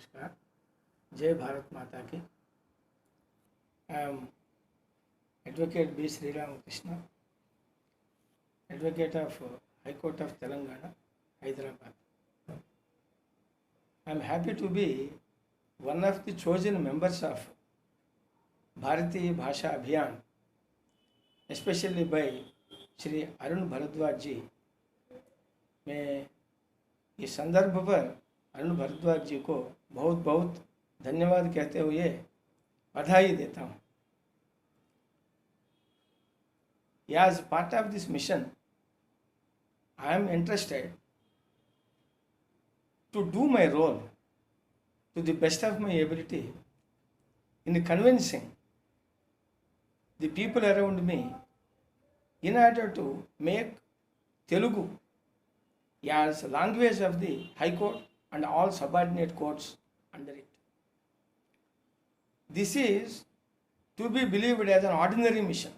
नमस्कार। जय भारत माता की। I am Advocate B. Sri Ramakrishna, Advocate of High Court of Telangana, Hyderabad. I am happy to be one of the chosen members of Bharatiya Bhasha Abhiyan, especially by Shri Arun Bhardwaj जी। मैं इस संदर्भ पर अरुण भारद्वाज जी को बहुत बहुत धन्यवाद कहते हुए बधाई देता हूँ। As part of this mission, I am interested to do my role to the best of my ability in convincing the people around me in order to make Telugu as language of the High Court and all subordinate courts under it. This is to be believed as an ordinary mission,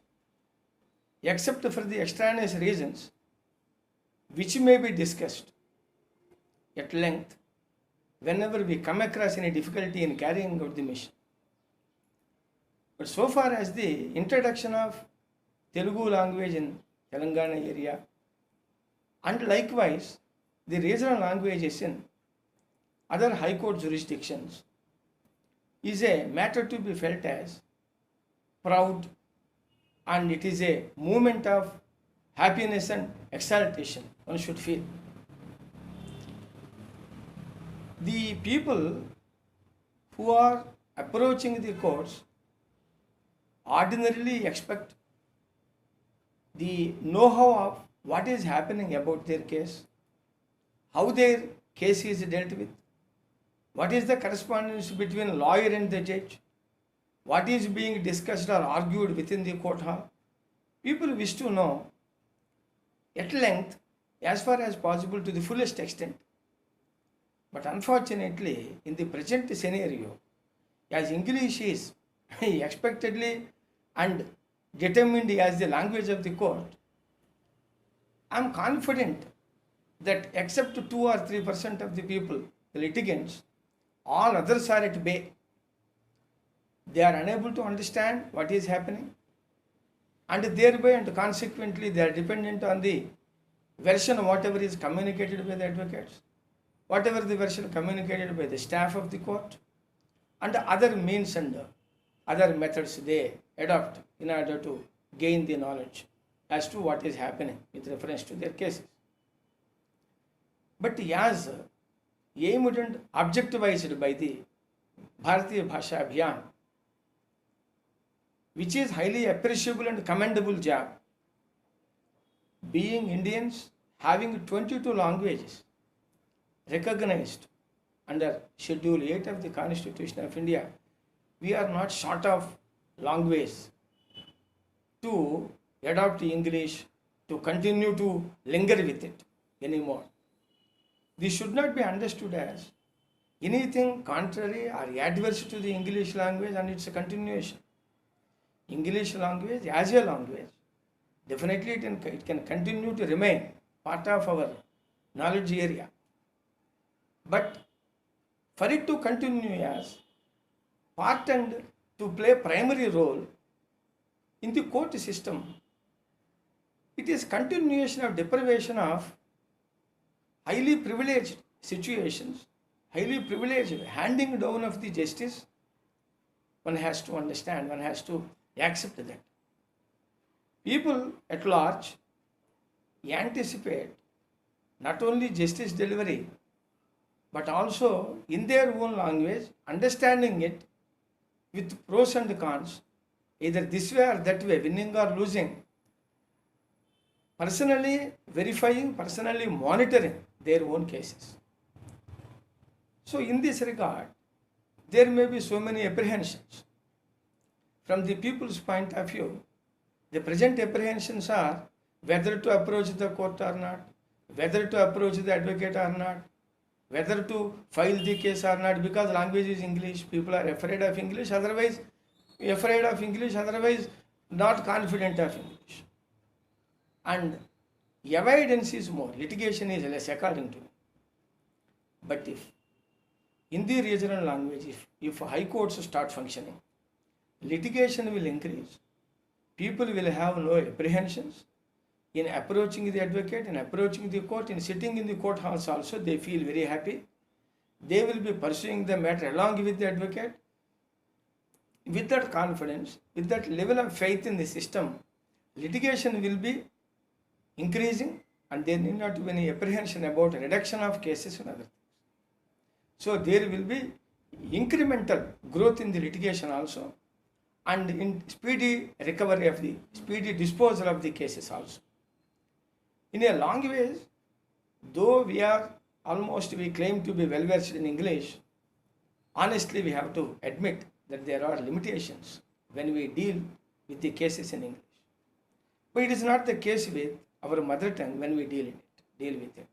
except for the extraneous reasons which may be discussed at length whenever we come across any difficulty in carrying out the mission. But so far as the introduction of Telugu language in Telangana area and likewise the regional languages in other high court jurisdictions is a matter to be felt as proud, and it is a moment of happiness and exaltation one should feel. The people who are approaching the courts ordinarily expect the know-how of what is happening about their case, how their case is dealt with, what is the correspondence between lawyer and the judge, what is being discussed or argued within the court hall. People wish to know at length, as far as possible, to the fullest extent. But unfortunately, in the present scenario, as English is expectedly and determined as the language of the court, I am confident that except 2 or 3% of the people, the litigants, all others are at bay. They are unable to understand what is happening, and thereby and consequently they are dependent on the version of whatever is communicated by the advocates, whatever the version communicated by the staff of the court, and other means and other methods they adopt in order to gain the knowledge as to what is happening with reference to their cases. But as aimed and objectivized by the Bharatiya Bhasha Abhiyan, which is highly appreciable and commendable job, being Indians having 22 languages recognized under Schedule 8 of the Constitution of India, we are not short of language to adopt English, to continue to linger with it anymore. This should not be understood as anything contrary or adverse to the English language and its continuation. English language as a language, definitely it can continue to remain part of our knowledge area. But for it to continue as part and to play primary role in the court system, it is continuation of deprivation of highly privileged situations, highly privileged handing down of the justice. One has to understand, one has to accept that. People at large anticipate not only justice delivery, but also in their own language, understanding it with pros and cons, either this way or that way, winning or losing, personally verifying, personally monitoring their own cases. So in this regard, there may be so many apprehensions. From the people's point of view, the present apprehensions are whether to approach the court or not, whether to approach the advocate or not, whether to file the case or not, because language is English. People are afraid of English, otherwise not confident of English. And avoidance is more, litigation is less, according to me. But if in the regional language, if high courts start functioning, litigation will increase. People will have no apprehensions in approaching the advocate, in approaching the court, in sitting in the court halls also, they feel very happy. They will be pursuing the matter along with the advocate. With that confidence, with that level of faith in the system, litigation will be increasing and there need not be any apprehension about reduction of cases and other things. So there will be incremental growth in the litigation also and in speedy recovery of the speedy disposal of the cases also. In a long ways, though we claim to be well versed in English, honestly we have to admit that there are limitations when we deal with the cases in English. But it is not the case with our mother tongue when we deal with it.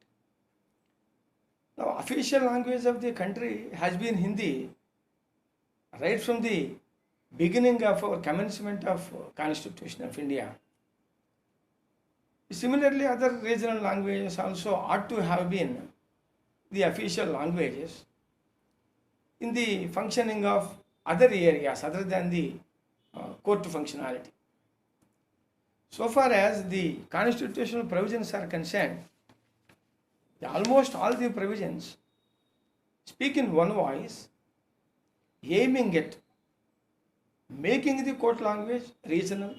Now, official language of the country has been Hindi right from the beginning of our commencement of Constitution of India. Similarly, other regional languages also ought to have been the official languages in the functioning of other areas other than the court functionality. So far as the constitutional provisions are concerned, almost all the provisions speak in one voice, aiming at making the court language regional,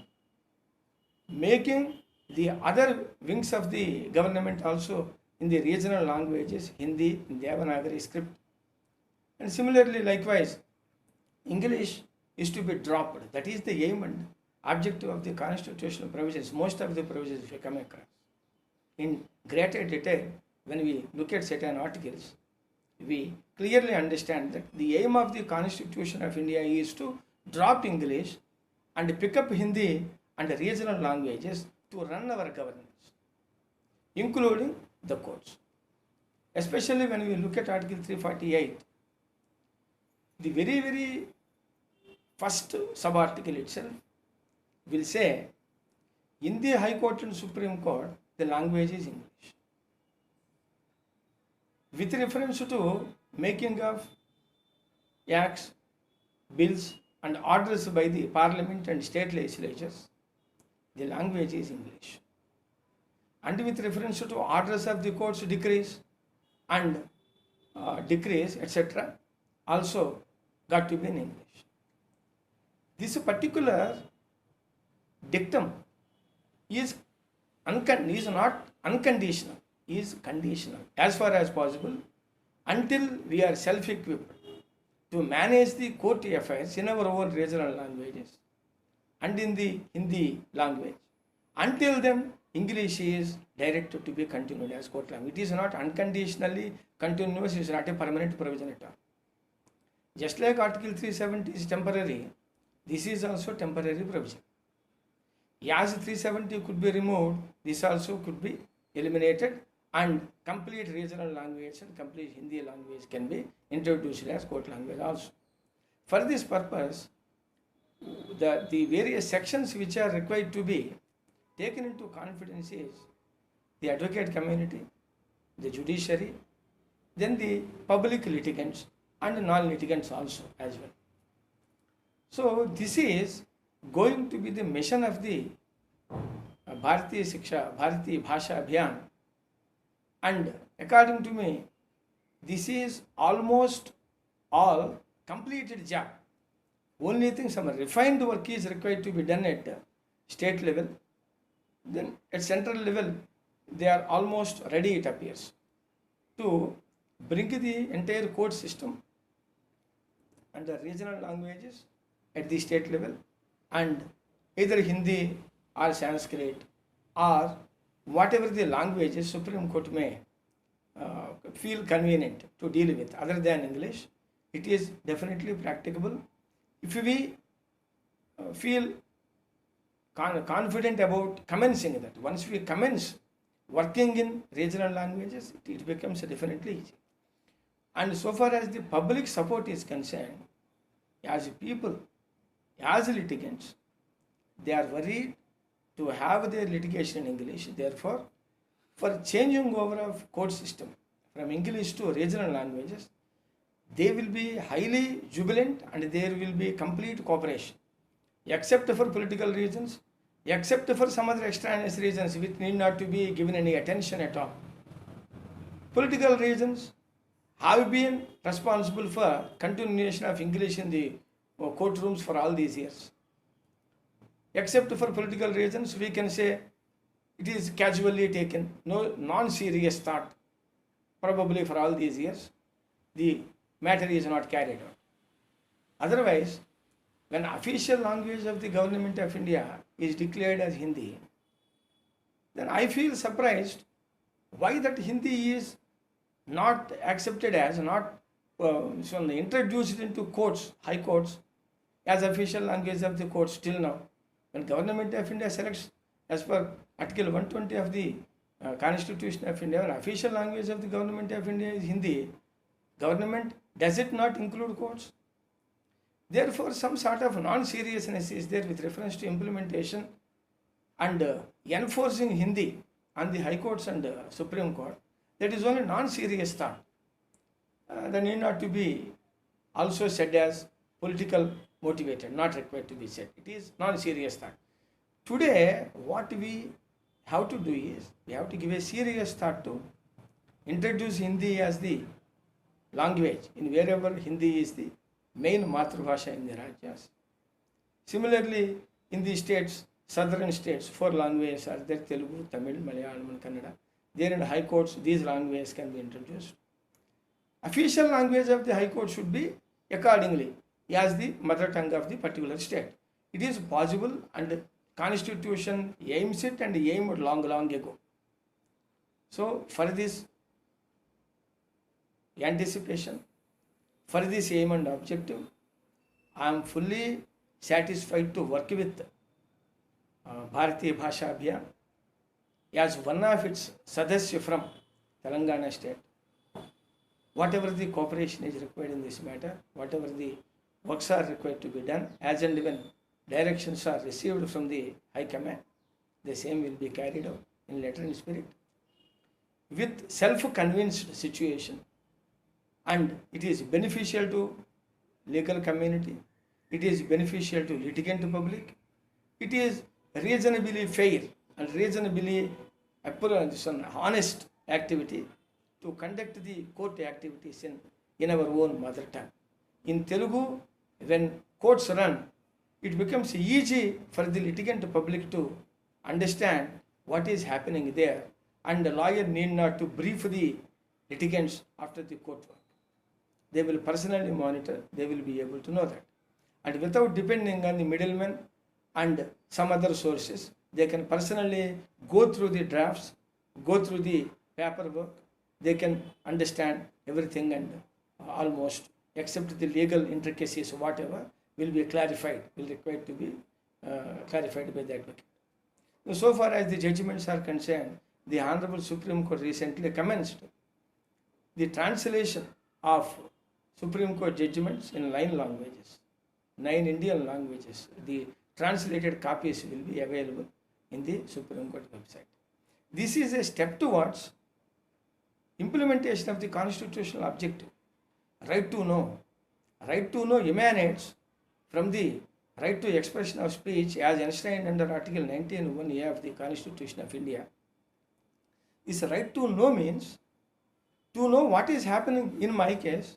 making the other wings of the government also in the regional languages, Hindi, Devanagari script. And similarly, likewise, English is to be dropped. That is the aim and objective of the constitutional provisions, most of the provisions we come across. In greater detail, when we look at certain articles, we clearly understand that the aim of the Constitution of India is to drop English and pick up Hindi and regional languages to run our governance, including the courts. Especially when we look at Article 348, the very first sub-article itself will say, in the High Court and Supreme Court, the language is English. With reference to making of acts, bills and orders by the Parliament and state legislatures, the language is English. And with reference to orders of the courts, decrees and decrees, etc., also got to be in English. This particular dictum is not unconditional, is conditional as far as possible until we are self-equipped to manage the court affairs in our own regional languages and in the Hindi language. Until then, English is directed to be continued as court language. It is not unconditionally continuous, it is not a permanent provision at all. Just like Article 370 is temporary, this is also temporary provision. As 370 could be removed, this also could be eliminated and complete regional language and complete Hindi language can be introduced as court language also. For this purpose, the various sections which are required to be taken into confidence is the advocate community, the judiciary, then the public litigants and non-litigants also as well. So this is going to be the mission of the Bharatiya Shiksha, Bharatiya Bhasha Abhiyan, and according to me, this is almost all completed job. Only thing, some refined work is required to be done at state level. Then at central level, they are almost ready, it appears, to bring the entire court system under regional languages at the state level and either Hindi or Sanskrit or whatever the languages Supreme Court may feel convenient to deal with other than English. It is definitely practicable. If we feel confident about commencing that, once we commence working in regional languages, it becomes definitely easy. And so far as the public support is concerned, as people, as litigants, they are worried to have their litigation in English. Therefore, for changing over of court system from English to regional languages, they will be highly jubilant and there will be complete cooperation, except for political reasons, except for some other extraneous reasons which need not to be given any attention at all. Political reasons have been responsible for continuation of English in the courtrooms for all these years. Except for political reasons, we can say it is casually taken, no non-serious thought. Probably for all these years, the matter is not carried out. Otherwise, when official language of the government of India is declared as Hindi, then I feel surprised why that Hindi is not accepted as, not introduced into courts, high courts, as official language of the courts till now. When government of India selects as per Article 120 of the Constitution of India, when official language of the government of India is Hindi, government does it not include courts? Therefore, some sort of non-seriousness is there with reference to implementation and enforcing Hindi on the High Courts and Supreme Court. That is only non-serious thought. That need not to be also said as political motivated, not required to be said. It is non-serious thought. Today, what we have to do is, we have to give a serious thought to introduce Hindi as the language in wherever Hindi is the main Matrabhasha in the Rajyas. Similarly, in the states, southern states, 4 languages are there: Telugu, Tamil, Malayalam and Kannada. There in the high courts, these languages can be introduced. Official language of the high court should be accordingly as the mother tongue of the particular state. It is possible and Constitution aims it and aimed long ago. So for this anticipation, for this aim and objective, I am fully satisfied to work with Bharatiya Bhasha Abhiyan as one of its Sadasya from Telangana state. Whatever the cooperation is required in this matter, whatever the works are required to be done, as and when directions are received from the High Command, the same will be carried out in letter and spirit with self-convinced situation, and it is beneficial to legal community, it is beneficial to litigant public, it is reasonably fair and reasonably honest activity to conduct the court activities in our own mother tongue. In Telugu, when courts run, it becomes easy for the litigant public to understand what is happening there, and the lawyer need not to brief the litigants after the court work. They will personally monitor, they will be able to know that. And without depending on the middlemen and some other sources, they can personally go through the drafts, go through the paperwork, they can understand everything, and almost except the legal intricacies, whatever will be clarified, will require to be clarified by the advocate. So far as the judgments are concerned, the Honorable Supreme Court recently commenced the translation of Supreme Court judgments in 9 languages, 9 Indian languages. The translated copies will be available in the Supreme Court website. This is a step towards implementation of the constitutional objective. Right to know. Right to know emanates from the right to expression of speech as enshrined under Article 19(1)(a) of the Constitution of India. This right to know means to know what is happening in my case,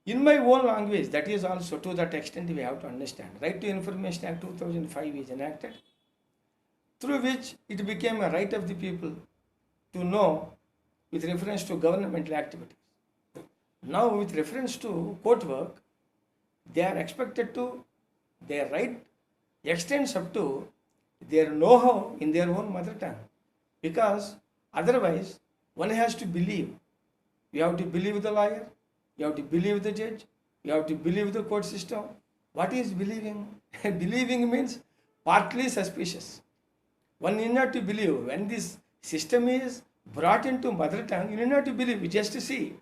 in my own language. That is also, to that extent, we have to understand. Right to Information Act 2005 is enacted, through which it became a right of the people to know with reference to governmental activities. Now, with reference to court work, they are expected to, their right extends up to their know-how in their own mother tongue, because otherwise one has to believe. You have to believe the lawyer, you have to believe the judge, you have to believe the court system. What is believing? Believing means partly suspicious. One need not to believe. When this system is brought into mother tongue, you need not to believe. You just see.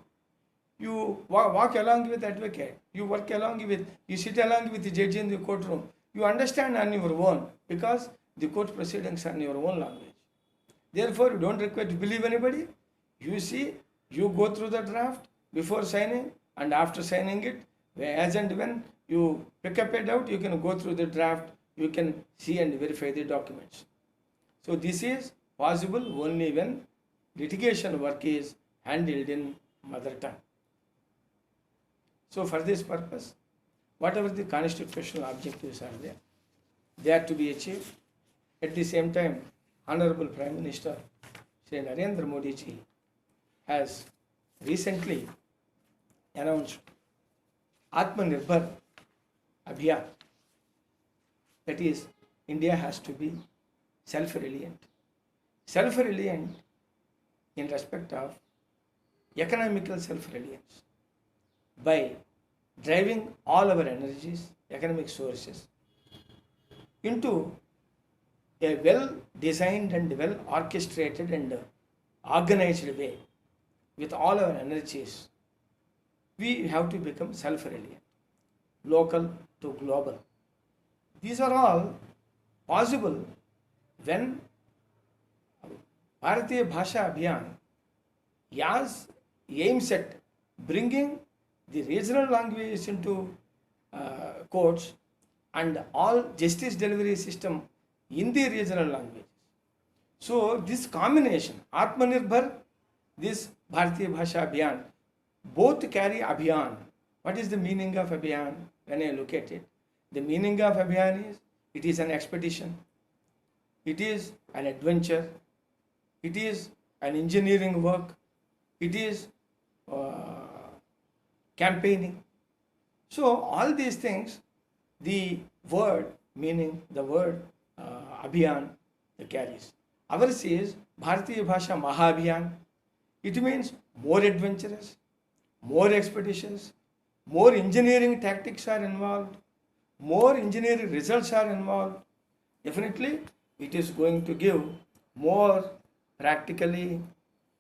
You walk along with advocate, you work along with, you sit along with the judge in the courtroom. You understand on your own, because the court proceedings are in your own language. Therefore, you don't require to believe anybody. You see, you go through the draft before signing, and after signing it, as and when you pick up a doubt, you can go through the draft, you can see and verify the documents. So this is possible only when litigation work is handled in mother tongue. So for this purpose, whatever the constitutional objectives are there, they are to be achieved. At the same time, Honorable Prime Minister Shri Narendra Modi ji has recently announced Atmanirbhar Abhiyan. That is, India has to be self-reliant. Self-reliant in respect of economical self-reliance by driving all our energies, economic sources into a well-designed and well-orchestrated and organized way with all our energies. We have to become self-reliant, local to global. These are all possible when Bharatiya Bhasha Abhiyan aims at bringing the regional languages into courts and all justice delivery system in the regional languages. So this combination, Atmanirbhar, this Bharatiya Bhasha Abhiyan, both carry Abhiyan. What is the meaning of Abhiyan? When I look at it, the meaning of Abhiyan is, it is an expedition, it is an adventure, it is an engineering work, it is campaigning. So all these things, the word meaning, the word Abhiyan carries. Ours is Bharatiya Bhasha Mahabhiyan. It means more adventurous, more expeditious, more engineering tactics are involved, more engineering results are involved. Definitely, it is going to give more practically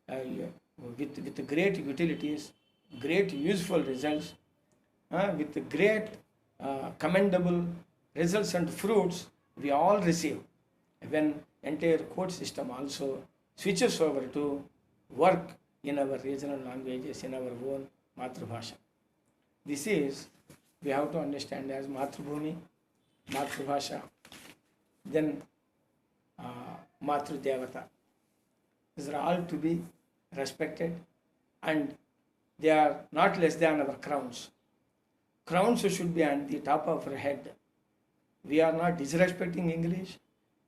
with great utilities, great useful results, with great commendable results and fruits we all receive when entire court system also switches over to work in our regional languages, in our own Matrabhasha. This is, we have to understand as Matrabhumi, Matrabhasha, then Matrudevata. These are all to be respected, and they are not less than our crowns. Crowns should be on the top of our head. We are not disrespecting English.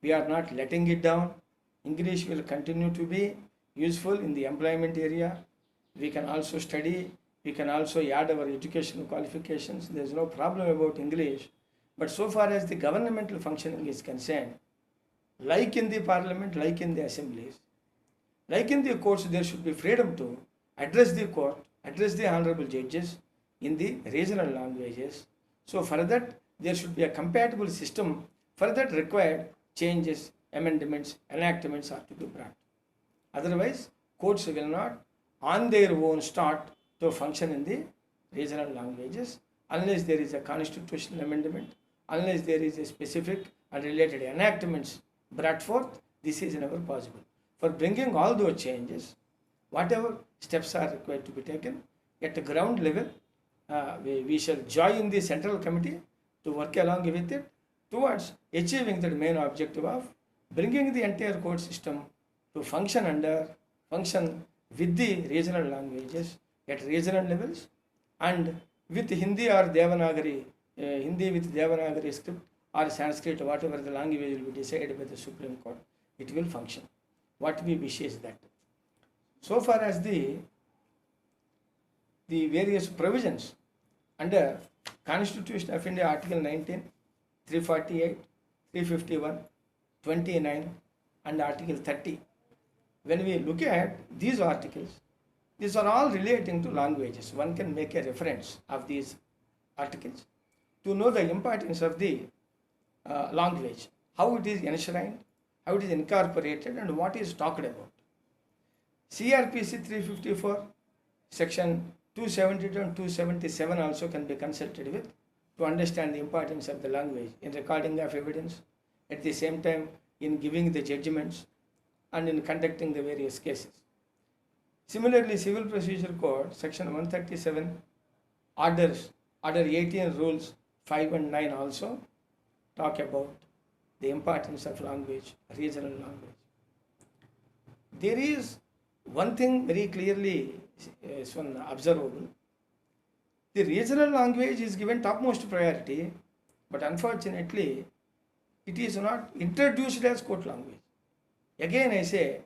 We are not letting it down. English will continue to be useful in the employment area. We can also study. We can also add our educational qualifications. There is no problem about English. But so far as the governmental functioning is concerned, like in the parliament, like in the assemblies, like in the courts, there should be freedom to address the court, address the honorable judges in the regional languages. So for that, there should be a compatible system. For that required changes, amendments, enactments are to be brought. Otherwise, courts will not on their own start to function in the regional languages unless there is a constitutional amendment, unless there is a specific and related enactments brought forth. This is never possible. For bringing all those changes, whatever steps are required to be taken at the ground level, we shall join the central committee to work along with it towards achieving the main objective of bringing the entire court system to function with the regional languages at regional levels, and with Hindi or Devanagari, Hindi with Devanagari script or Sanskrit, whatever the language will be decided by the Supreme Court, it will function. What we wish is that. So far as the various provisions under Constitution of India, Article 19, 348, 351, 29 and Article 30. When we look at these articles, these are all relating to languages. One can make a reference of these articles to know the importance of the language, how it is enshrined, how it is incorporated, and what is talked about. CRPC 354, section 272 and 277 also can be consulted with to understand the importance of the language in recording of evidence, at the same time in giving the judgments and in conducting the various cases. Similarly, Civil Procedure Code, section 137, Order 18 rules 5 and 9 also talk about the importance of language, regional language. There is one thing very clearly is one observable. The regional language is given topmost priority, but unfortunately, it is not introduced as court language. Again, I say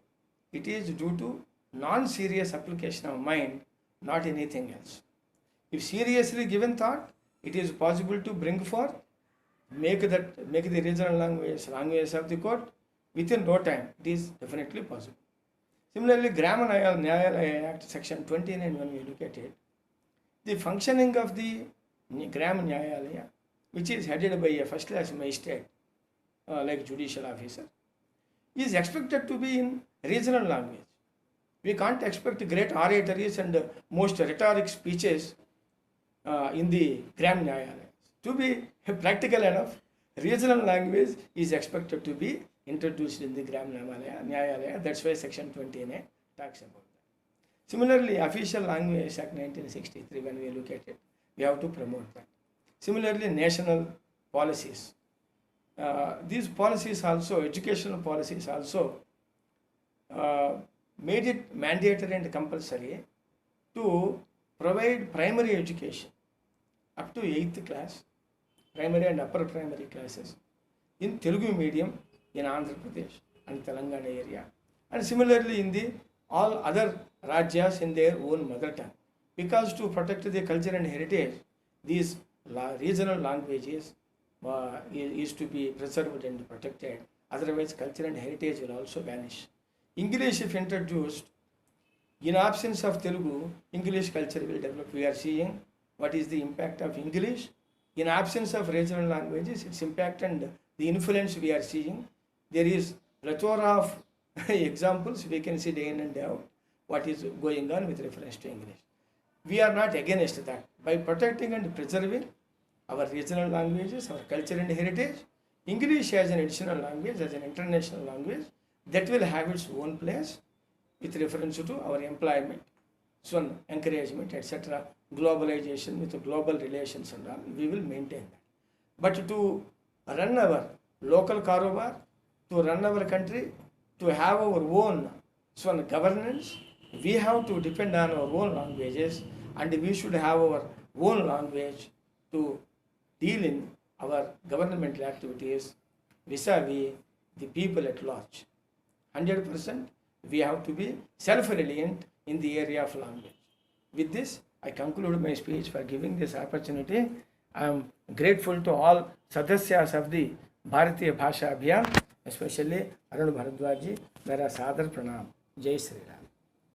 it is due to non-serious application of mind, not anything else. If seriously given thought, it is possible to bring forth, make the regional language of the court within no time. It is definitely possible. Similarly, Gram Nyayalaya Act section 29, when we look at it, the functioning of the Gram Nyayalaya, which is headed by a first class magistrate like judicial officer, is expected to be in regional language. We can't expect great oratories and most rhetoric speeches in the Gram Nyayalaya. To be practical enough, regional language is expected to be introduced in the Gram Nyayalaya. That's why section 29 talks about that. Similarly, Official Language Act 1963, when we look at it, we have to promote that. Similarly, national policies. These policies also, educational policies also, made it mandatory and compulsory to provide primary education up to 8th class, primary and upper primary classes in Telugu medium in Andhra Pradesh and Telangana area, and similarly in the all other Rajyas in their own mother tongue. Because to protect the culture and heritage, these regional languages is to be preserved and protected. Otherwise, culture and heritage will also vanish. English, if introduced, in absence of Telugu, English culture will develop. We are seeing what is the impact of English. In absence of regional languages, its impact and the influence we are seeing. There is plethora of examples we can see day in and day out what is going on with reference to English. We are not against that. By protecting and preserving our regional languages, our culture and heritage, English as an additional language, as an international language, that will have its own place with reference to our employment, so encouragement, etc., globalization with global relations and all, we will maintain that. But to run our local karobar, to run our country, to have our own governance, we have to depend on our own languages, and we should have our own language to deal in our governmental activities vis-a-vis the people at large. 100% we have to be self-reliant in the area of language. With this, I conclude my speech for giving this opportunity. I am grateful to all Sadasyas of the Bharatiya Bhasha Abhiyan, especially Arun Bharadwaj ji. Mera sadar pranam. Jai Sri Ram.